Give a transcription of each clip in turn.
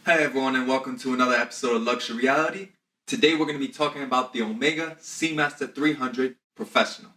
Hi everyone and welcome to another episode of Luxureality. Today we're going to be talking about the Omega Seamaster 300 Professional.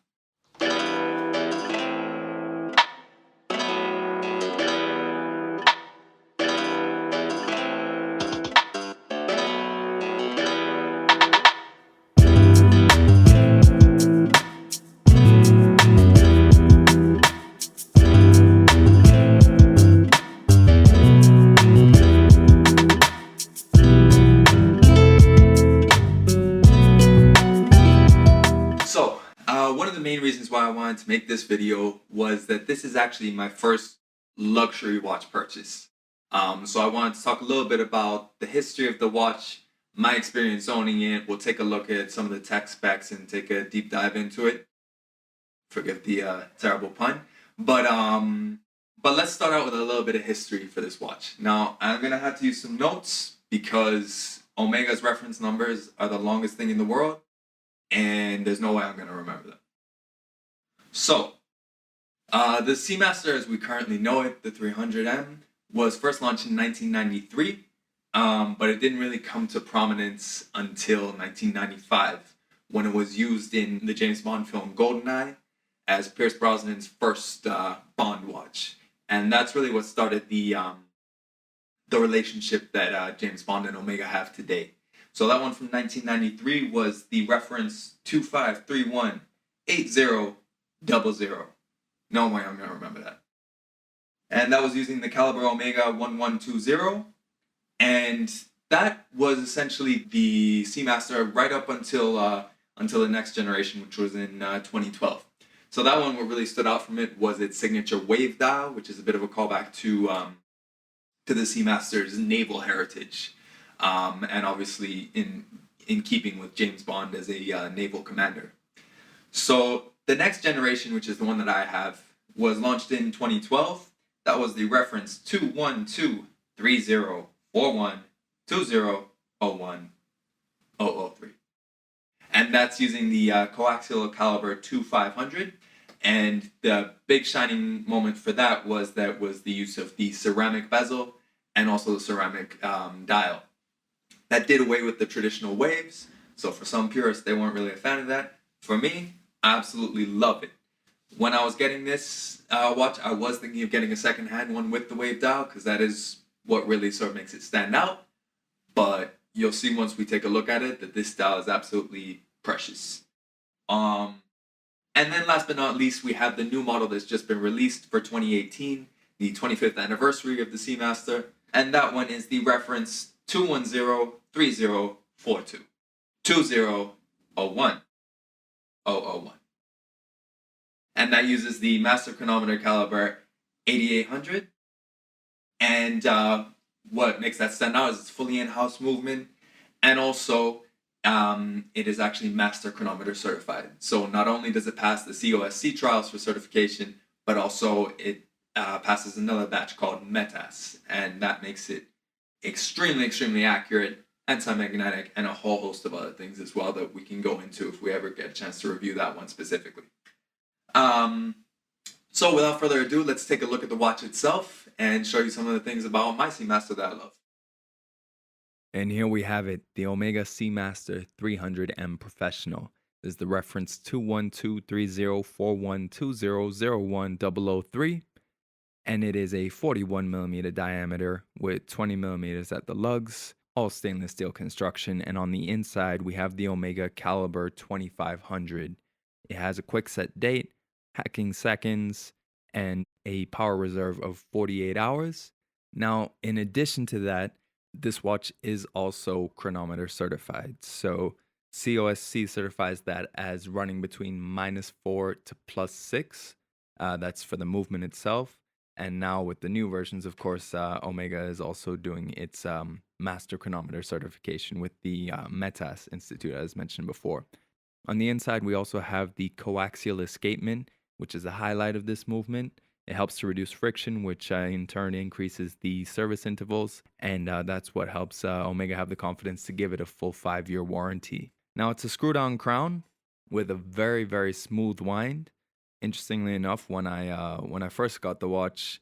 One of the main reasons why I wanted to make this video was that this is actually my first luxury watch purchase. So I wanted to talk a little bit about the history of the watch, my experience owning it. We'll take a look at some of the tech specs and take a deep dive into it. Forgive the terrible pun. But let's start out with a little bit of history for this watch. Now, I'm going to have to use some notes because Omega's reference numbers are the longest thing in the world, and there's no way I'm going to remember them. So, the Seamaster as we currently know it, the 300M, was first launched in 1993, but it didn't really come to prominence until 1995, when it was used in the James Bond film GoldenEye as Pierce Brosnan's first Bond watch. And that's really what started the relationship that James Bond and Omega have today. So that one from 1993 was the reference 25318000. No way I'm going to remember that. And that was using the caliber Omega 1120. And that was essentially the Seamaster right up until the next generation, which was in 2012. So that one, what really stood out from it was its signature wave dial, which is a bit of a callback to the Seamaster's naval heritage. And obviously in keeping with James Bond as a naval commander. So the next generation, which is the one that I have, was launched in 2012. That was the reference 212304120010003. And that's using the coaxial caliber 2500. And the big shining moment for that was the use of the ceramic bezel and also the ceramic dial. That did away with the traditional waves. So for some purists, they weren't really a fan of that. For me, I absolutely love it. When I was getting this watch, I was thinking of getting a second-hand one with the wave dial because that is what really sort of makes it stand out. But you'll see once we take a look at it that this dial is absolutely precious. And then last but not least, we have the new model that's just been released for 2018, the 25th anniversary of the Seamaster. And that one is the reference 2103042. 2001. 001. And that uses the master chronometer caliber 8800. And what makes that stand out is it's fully in-house movement, and also it is actually master chronometer certified. So not only does it pass the COSC trials for certification, but also it passes another batch called METAS, and that makes it extremely accurate, anti-magnetic, and a whole host of other things as well that we can go into if we ever get a chance to review that one specifically. So without further ado, let's take a look at the watch itself and show you some of the things about my Seamaster that I love. And here we have it, the Omega Seamaster 300M Professional. This is the reference 212304120010003. And it is a 41mm diameter with 20mm at the lugs, all stainless steel construction. And on the inside, we have the Omega caliber 2500. It has a quick set date, hacking seconds, and a power reserve of 48 hours. Now, in addition to that, this watch is also chronometer certified. So COSC certifies that as running between -4 to +6. That's for the movement itself. And now with the new versions, of course, Omega is also doing its master chronometer certification with the METAS Institute, as mentioned before. On the inside, we also have the coaxial escapement, which is the highlight of this movement. It helps to reduce friction, which in turn increases the service intervals. And that's what helps Omega have the confidence to give it a full 5-year warranty. Now, it's a screw-down crown with a very smooth wind. Interestingly enough, when I first got the watch,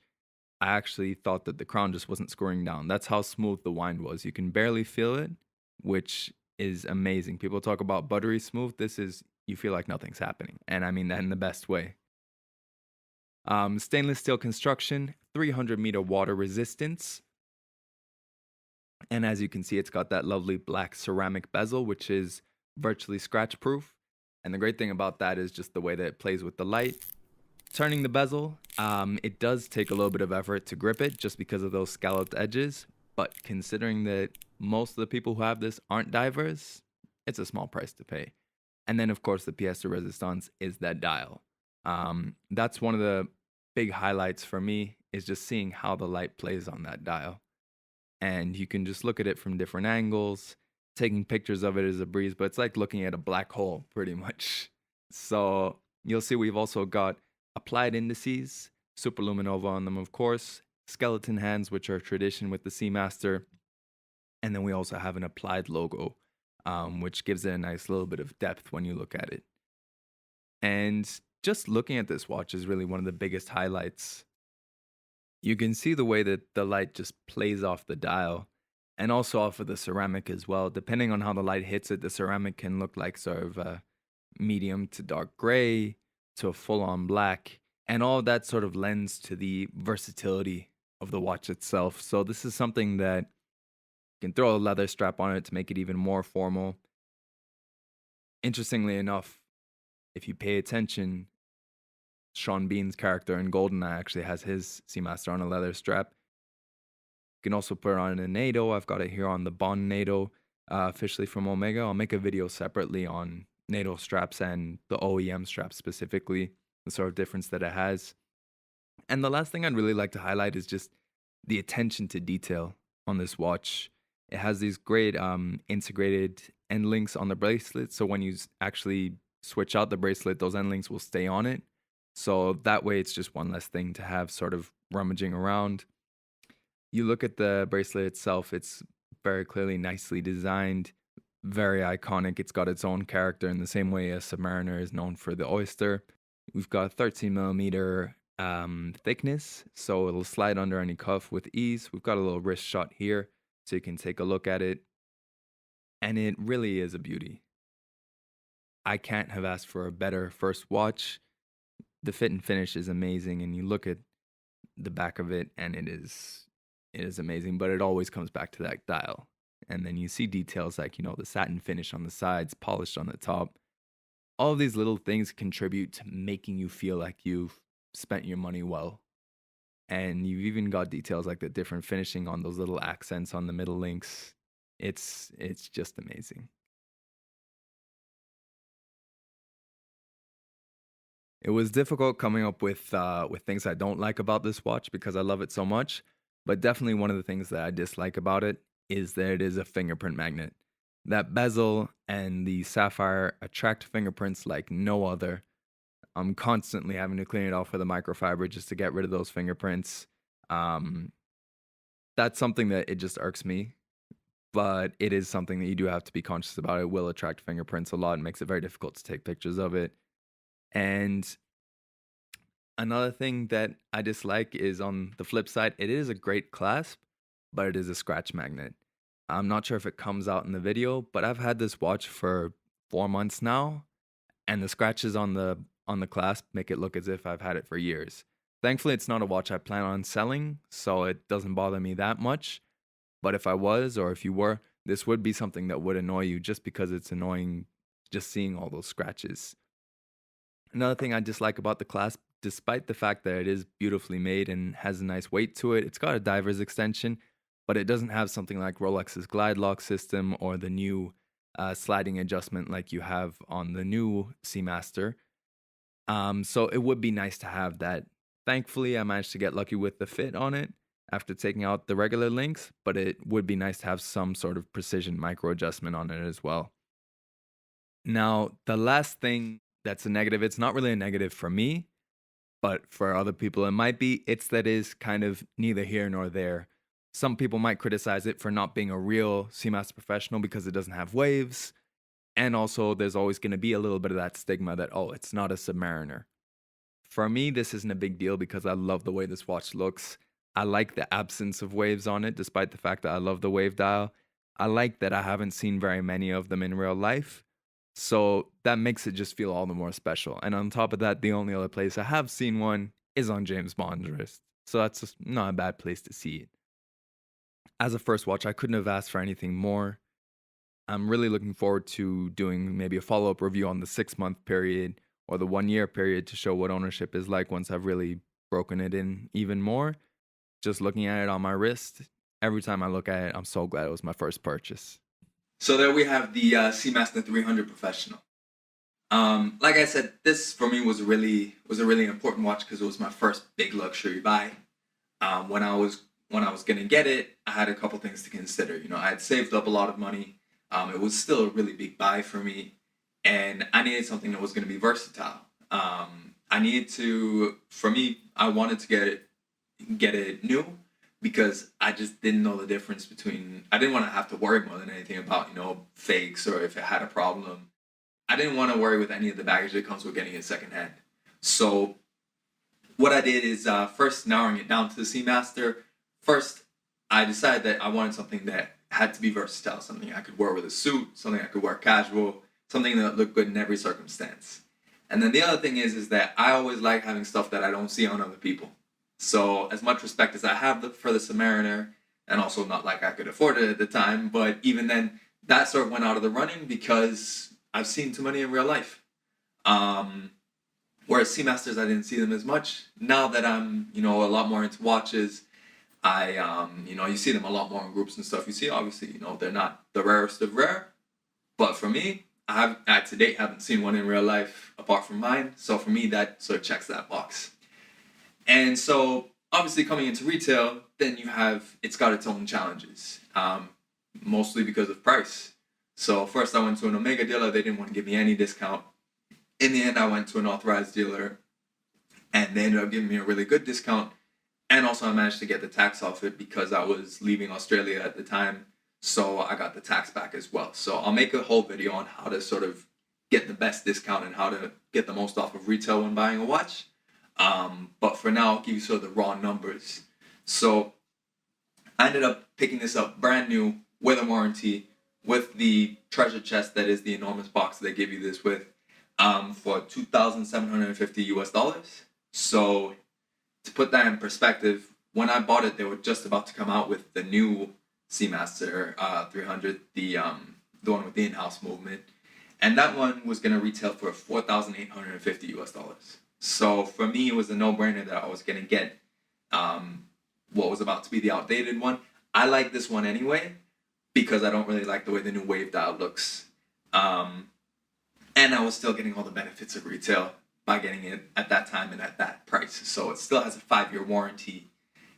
I actually thought that the crown just wasn't screwing down. That's how smooth the wind was. You can barely feel it, which is amazing. People talk about buttery smooth. This is, you feel like nothing's happening. And I mean that in the best way. Stainless steel construction, 300-meter water resistance. And as you can see, it's got that lovely black ceramic bezel, which is virtually scratch proof. And the great thing about that is just the way that it plays with the light. Turning the bezel, it does take a little bit of effort to grip it just because of those scalloped edges. But considering that most of the people who have this aren't divers, it's a small price to pay. And then, of course, the pièce de résistance is that dial. That's one of the big highlights for me, is just seeing how the light plays on that dial. And you can just look at it from different angles. Taking pictures of it is a breeze, but it's like looking at a black hole pretty much. So you'll see we've also got applied indices, superluminova on them, of course, skeleton hands, which are a tradition with the Seamaster. And then we also have an applied logo, which gives it a nice little bit of depth when you look at it. And just looking at this watch is really one of the biggest highlights. You can see the way that the light just plays off the dial and also off of the ceramic as well. Depending on how the light hits it, the ceramic can look like sort of a medium to dark gray to a full-on black. And all of that sort of lends to the versatility of the watch itself. So this is something that you can throw a leather strap on it to make it even more formal. Interestingly enough, if you pay attention, Sean Bean's character in GoldenEye actually has his Seamaster on a leather strap. You can also put it on a NATO. I've got it here on the Bond NATO, officially from Omega. I'll make a video separately on NATO straps and the OEM straps specifically, the sort of difference that it has. And the last thing I'd really like to highlight is just the attention to detail on this watch. It has these great integrated end links on the bracelet. So when you actually switch out the bracelet, those end links will stay on it. So that way it's just one less thing to have sort of rummaging around. You look at the bracelet itself, it's very clearly nicely designed, very iconic. It's got its own character in the same way a Submariner is known for the oyster. We've got 13 millimeter thickness, so it'll slide under any cuff with ease. We've got a little wrist shot here, so you can take a look at it. And it really is a beauty. I can't have asked for a better first watch. The fit and finish is amazing, and you look at the back of it, and it is amazing, but it always comes back to that dial. And then you see details like, the satin finish on the sides, polished on the top. All of these little things contribute to making you feel like you've spent your money well. And you've even got details like the different finishing on those little accents on the middle links. It's just amazing. It was difficult coming up with things I don't like about this watch because I love it so much. But definitely one of the things that I dislike about it is that it is a fingerprint magnet. That bezel and the sapphire attract fingerprints like no other. I'm constantly having to clean it off with a microfiber just to get rid of those fingerprints. Um, that's something that it just irks me. But it is something that you do have to be conscious about. It will attract fingerprints a lot and makes it very difficult to take pictures of it. And another thing that I dislike is on the flip side, it is a great clasp, but it is a scratch magnet. I'm not sure if it comes out in the video, but I've had this watch for 4 months now, and the scratches on the clasp make it look as if I've had it for years. Thankfully, it's not a watch I plan on selling, so it doesn't bother me that much. But if I was, or if you were, this would be something that would annoy you just because it's annoying just seeing all those scratches. Another thing I dislike about the clasp, despite the fact that it is beautifully made and has a nice weight to it, it's got a diver's extension, but it doesn't have something like Rolex's glide lock system or the new sliding adjustment like you have on the new Seamaster. So it would be nice to have that. Thankfully, I managed to get lucky with the fit on it after taking out the regular links, but it would be nice to have some sort of precision micro adjustment on it as well. Now, the last thing that's a negative, it's not really a negative for me, but for other people it might be. It's that is kind of neither here nor there. Some people might criticize it for not being a real Seamaster professional because it doesn't have waves. And also there's always going to be a little bit of that stigma that, oh, it's not a Submariner. For me, this isn't a big deal because I love the way this watch looks. I like the absence of waves on it, despite the fact that I love the wave dial. I like that I haven't seen very many of them in real life. So that makes it just feel all the more special. And on top of that, the only other place I have seen one is on James Bond's wrist. So that's just not a bad place to see it. As a first watch, I couldn't have asked for anything more. I'm really looking forward to doing maybe a follow up review on the 6 month period or the 1 year period to show what ownership is like once I've really broken it in even more. Just looking at it on my wrist, every time I look at it, I'm so glad it was my first purchase. So there we have the Seamaster 300 Professional. Like I said, this for me was a really important watch because it was my first big luxury buy. When I was gonna get it, I had a couple things to consider. You know, I had saved up a lot of money. It was still a really big buy for me, and I needed something that was gonna be versatile. I wanted to get it new because I just didn't know the difference between. I didn't want to have to worry more than anything about fakes or if it had a problem. I didn't want to worry with any of the baggage that comes with getting it secondhand. So what I did is first narrowing it down to the Seamaster. First, I decided that I wanted something that had to be versatile, something I could wear with a suit, something I could wear casual, something that looked good in every circumstance. And then the other thing is that I always like having stuff that I don't see on other people. So as much respect as I have for the Submariner, and also not like I could afford it at the time, but even then, that sort of went out of the running because I've seen too many in real life. Whereas Seamasters, I didn't see them as much. Now that I'm, a lot more into watches, you see them a lot more in groups and stuff. You see, obviously, they're not the rarest of rare, but for me, I to date haven't seen one in real life apart from mine. So for me, that sort of checks that box. And so, obviously, coming into retail, then it's got its own challenges, mostly because of price. So first I went to an Omega dealer, they didn't want to give me any discount. In the end, I went to an authorized dealer, and they ended up giving me a really good discount. And also I managed to get the tax off it because I was leaving Australia at the time, so I got the tax back as well. So I'll make a whole video on how to sort of get the best discount and how to get the most off of retail when buying a watch. But for now, I'll give you sort of the raw numbers. So I ended up picking this up brand new with a warranty, with the treasure chest that is the enormous box they give you this with, for $2,750 US. So to put that in perspective, when I bought it, they were just about to come out with the new Seamaster 300, the one with the in-house movement, and that one was going to retail for $4,850 US. So for me, it was a no-brainer that I was going to get what was about to be the outdated one. I like this one anyway because I don't really like the way the new wave dial looks. And I was still getting all the benefits of retail by getting it at that time and at that price. So it still has a 5-year warranty.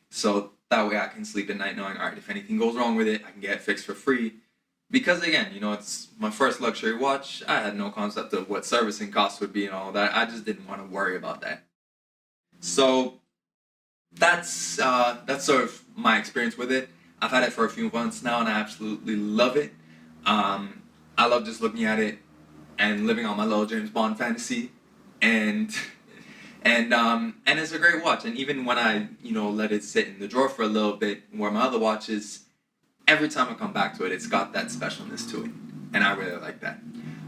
So that way I can sleep at night knowing, all right, if anything goes wrong with it, I can get it fixed for free. Because again, it's my first luxury watch. I had no concept of what servicing costs would be and all that. I just didn't want to worry about that. So that's sort of my experience with it. I've had it for a few months now and I absolutely love it. I love just looking at it and living on my little James Bond fantasy. And it's a great watch. And even when I, let it sit in the drawer for a little bit where my other watch is, every time I come back to it, it's got that specialness to it. And I really like that.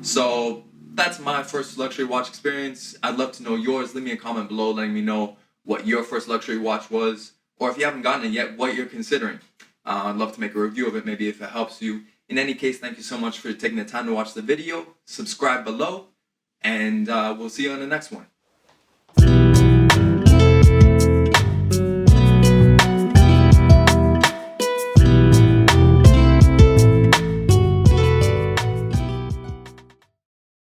So that's my first luxury watch experience. I'd love to know yours. Leave me a comment below letting me know what your first luxury watch was. Or if you haven't gotten it yet, what you're considering. I'd love to make a review of it, maybe if it helps you. In any case, thank you so much for taking the time to watch the video. Subscribe below. And we'll see you on the next one.